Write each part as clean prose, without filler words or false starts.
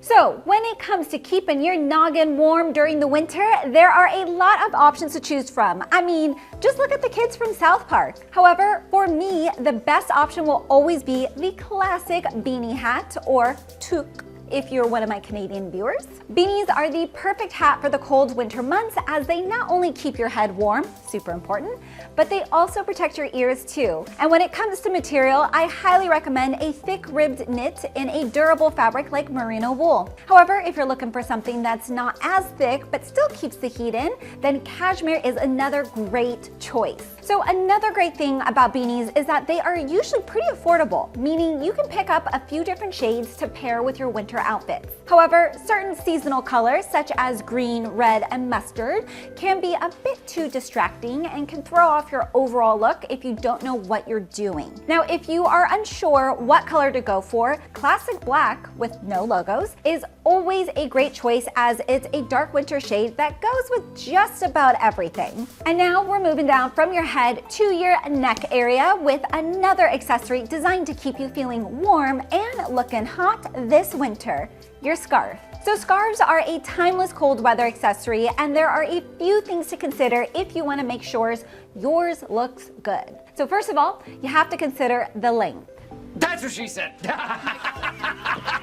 So when it comes to keeping your noggin warm during the winter, there are a lot of options to choose from. I mean, just look at the kids from South Park. However, for me, the best option will always be the classic beanie hat, or toque if you're one of my Canadian viewers. Beanies are the perfect hat for the cold winter months, as they not only keep your head warm, super important, but they also protect your ears too. And when it comes to material, I highly recommend a thick ribbed knit in a durable fabric like merino wool. However, if you're looking for something that's not as thick but still keeps the heat in, then cashmere is another great choice. So another great thing about beanies is that they are usually pretty affordable, meaning you can pick up a few different shades to pair with your winter outfits. However, certain seasonal colors such as green, red, and mustard can be a bit too distracting and can throw off your overall look if you don't know what you're doing. Now, if you are unsure what color to go for, classic black with no logos is always a great choice, as it's a dark winter shade that goes with just about everything. And now we're moving down from your head to your neck area with another accessory designed to keep you feeling warm and looking hot this winter: your scarf. So scarves are a timeless cold weather accessory, and there are a few things to consider if you want to make sure yours looks good. So first of all, you have to consider the length. That's what she said.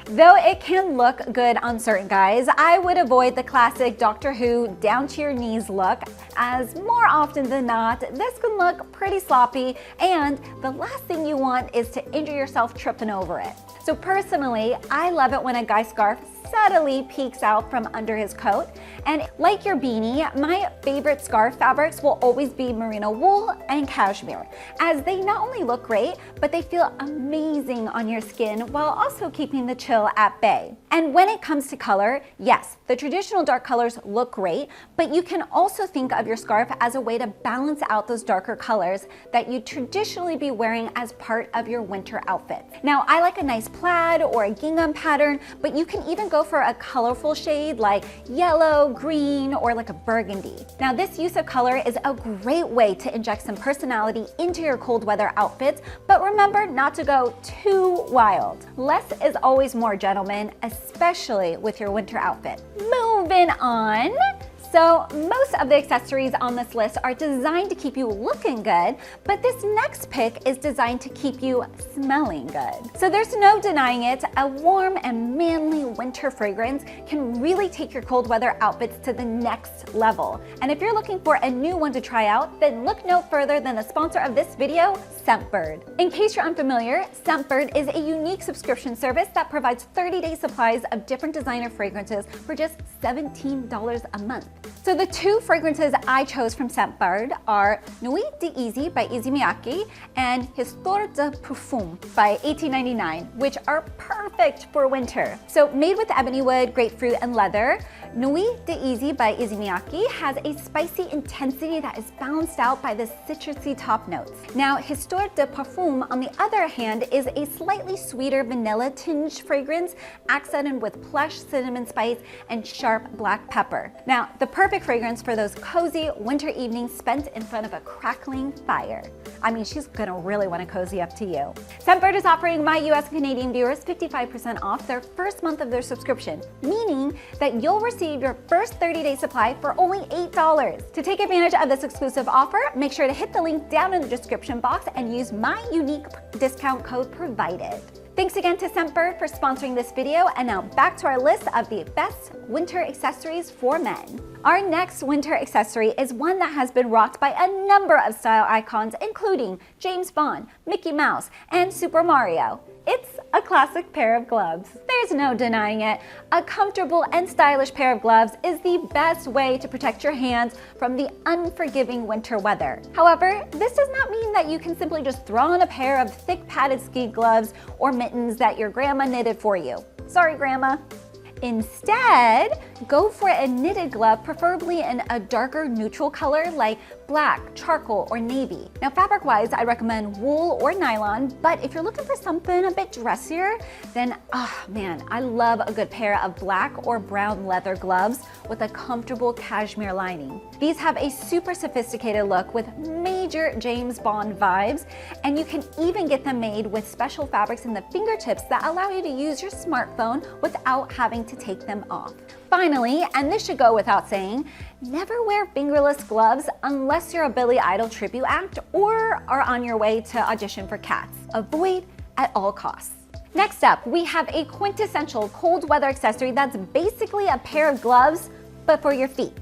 Though it can look good on certain guys, I would avoid the classic Doctor Who down to your knees look, as more often than not, this can look pretty sloppy, and the last thing you want is to injure yourself tripping over it. So personally, I love it when a guy's scarf subtly peeks out from under his coat. And like your beanie, my favorite scarf fabrics will always be merino wool and cashmere, as they not only look great, but they feel amazing on your skin while also keeping the chill at bay. And when it comes to color, yes, the traditional dark colors look great, but you can also think of your scarf as a way to balance out those darker colors that you'd traditionally be wearing as part of your winter outfit. Now, I like a nice plaid or a gingham pattern, but you can even go for a colorful shade like yellow, green, or like a burgundy. Now, this use of color is a great way to inject some personality into your cold weather outfits, but remember not to go too wild. Less is always more, gentlemen, especially with your winter outfit. Moving on. So most of the accessories on this list are designed to keep you looking good, but this next pick is designed to keep you smelling good. So there's no denying it, a warm and manly winter fragrance can really take your cold weather outfits to the next level. And if you're looking for a new one to try out, then look no further than the sponsor of this video, Scentbird. In case you're unfamiliar, Scentbird is a unique subscription service that provides 30-day supplies of different designer fragrances for just $17 a month. So the two fragrances I chose from Scentbird are Nuit d'Easy by Issey Miyake and Histoire de Parfum by 1899, which are perfect for winter. So made with ebony wood, grapefruit, and leather, Nuit d'Easy by Issey Miyake has a spicy intensity that is balanced out by the citrusy top notes. Now, Histoire de Parfum, on the other hand, is a slightly sweeter vanilla tinged fragrance accented with plush cinnamon spice and sharp black pepper. Now, the perfect fragrance for those cozy winter evenings spent in front of a crackling fire. I mean, she's gonna really want to cozy up to you. Scentbird is offering my US and Canadian viewers 55% off their first month of their subscription, meaning that you'll receive your first 30-day supply for only $8. To take advantage of this exclusive offer, make sure to hit the link down in the description box and use my unique discount code provided. Thanks again to Scentbird for sponsoring this video, and now back to our list of the best winter accessories for men. Our next winter accessory is one that has been rocked by a number of style icons, including James Bond, Mickey Mouse, and Super Mario. It's a classic pair of gloves. There's no denying it. A comfortable and stylish pair of gloves is the best way to protect your hands from the unforgiving winter weather. However, this does not mean that you can simply just throw on a pair of thick padded ski gloves or mittens that your grandma knitted for you. Sorry, Grandma. Instead, go for a knitted glove, preferably in a darker neutral color like black, charcoal, or navy. Now, fabric-wise, I recommend wool or nylon, but if you're looking for something a bit dressier, then, oh man, I love a good pair of black or brown leather gloves with a comfortable cashmere lining. These have a super sophisticated look with major James Bond vibes, and you can even get them made with special fabrics in the fingertips that allow you to use your smartphone without having to take them off. Finally, and this should go without saying, never wear fingerless gloves unless you're a Billy Idol tribute act or are on your way to audition for Cats. Avoid at all costs. Next up, we have a quintessential cold weather accessory that's basically a pair of gloves, but for your feet: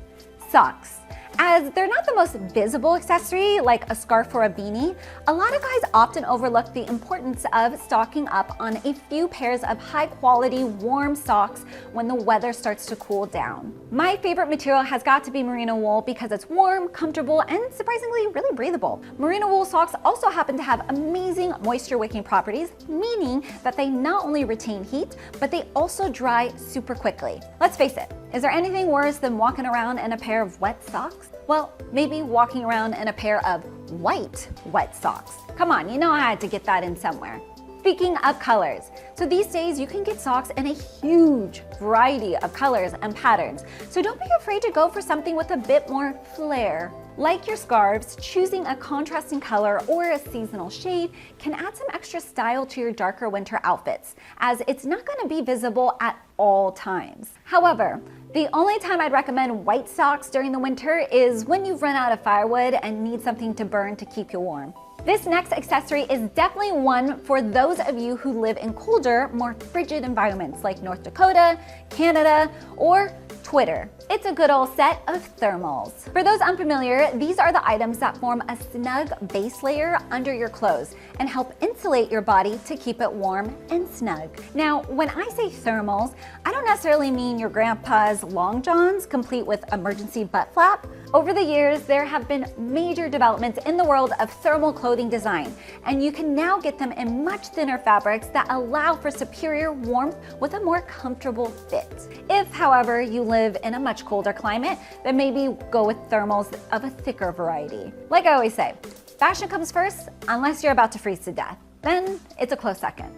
socks. As they're not the most visible accessory like a scarf or a beanie, a lot of guys often overlook the importance of stocking up on a few pairs of high quality warm socks when the weather starts to cool down. My favorite material has got to be merino wool because it's warm, comfortable, and surprisingly really breathable. Merino wool socks also happen to have amazing moisture wicking properties, meaning that they not only retain heat, but they also dry super quickly. Let's face it, is there anything worse than walking around in a pair of wet socks? Well, maybe walking around in a pair of white wet socks. Come on, you know I had to get that in somewhere. Speaking of colors, so these days you can get socks in a huge variety of colors and patterns. So don't be afraid to go for something with a bit more flair. Like your scarves, choosing a contrasting color or a seasonal shade can add some extra style to your darker winter outfits, as it's not going to be visible at all times. However, the only time I'd recommend white socks during the winter is when you've run out of firewood and need something to burn to keep you warm. This next accessory is definitely one for those of you who live in colder, more frigid environments like North Dakota, Canada, or Twitter. It's a good old set of thermals. For those unfamiliar, these are the items that form a snug base layer under your clothes and help insulate your body to keep it warm and snug. Now, when I say thermals, I don't necessarily mean your grandpa's long johns complete with emergency butt flap. Over the years, there have been major developments in the world of thermal clothing design, and you can now get them in much thinner fabrics that allow for superior warmth with a more comfortable fit. If, however, you live in a much colder climate, then maybe go with thermals of a thicker variety. Like I always say, fashion comes first unless you're about to freeze to death. Then it's a close second.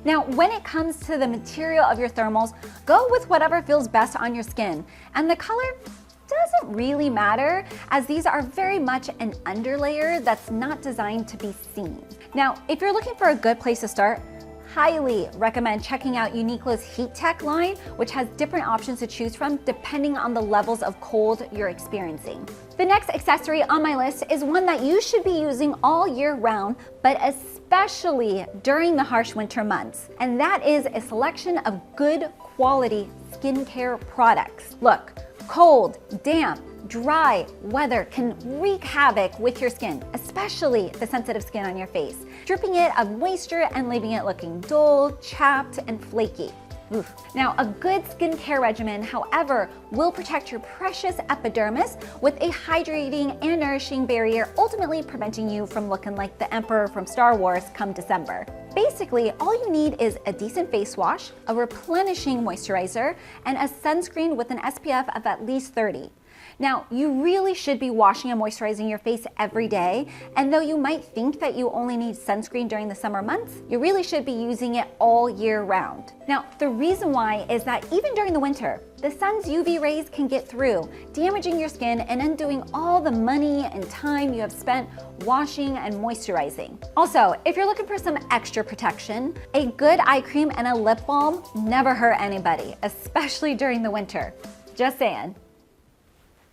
Now, when it comes to the material of your thermals, go with whatever feels best on your skin, and the color doesn't really matter, as these are very much an underlayer that's not designed to be seen. Now, if you're looking for a good place to start, highly recommend checking out Uniqlo's Heat Tech line, which has different options to choose from depending on the levels of cold you're experiencing. The next accessory on my list is one that you should be using all year round, but especially during the harsh winter months, and that is a selection of good quality skincare products. Look, cold, damp, dry weather can wreak havoc with your skin, especially the sensitive skin on your face, stripping it of moisture and leaving it looking dull, chapped, and flaky. Oof. Now, a good skincare regimen, however, will protect your precious epidermis with a hydrating and nourishing barrier, ultimately preventing you from looking like the Emperor from Star Wars come December. Basically, all you need is a decent face wash, a replenishing moisturizer, and a sunscreen with an SPF of at least 30. Now, you really should be washing and moisturizing your face every day, and though you might think that you only need sunscreen during the summer months, you really should be using it all year round. Now, the reason why is that even during the winter, the sun's UV rays can get through, damaging your skin and undoing all the money and time you have spent washing and moisturizing. Also, if you're looking for some extra protection, a good eye cream and a lip balm never hurt anybody, especially during the winter. Just saying.